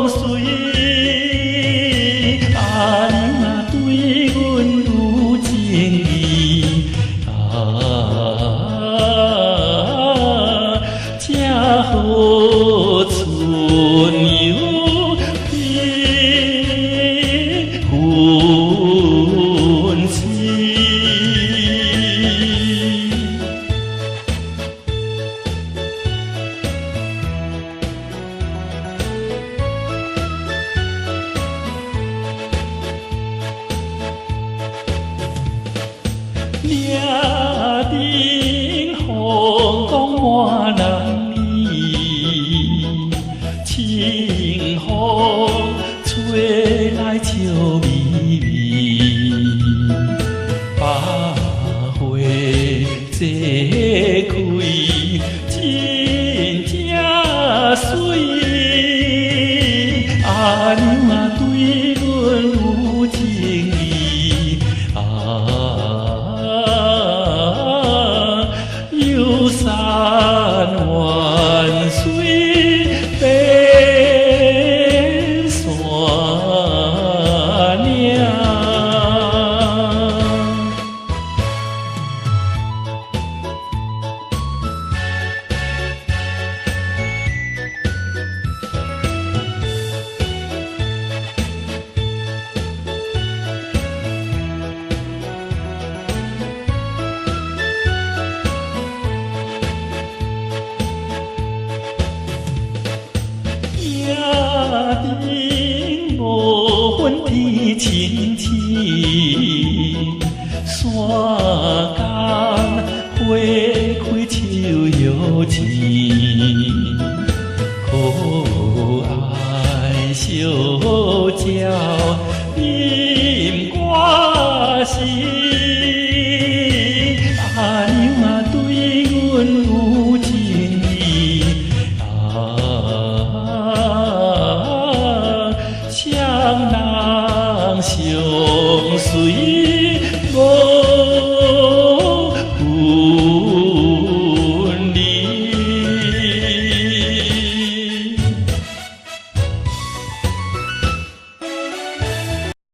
水，阿娘啊对阮有情意，才好春又变婚期。掠顶风光满人意，清风吹来笑眯眯，百花齐开，真正水。阿娘啊，对阮有情意。游山玩水变山岭。野顶无分天清星，山间花开树摇钱，可爱小鸟饮歌声。阿娘啊，对阮有情意。双人相随无。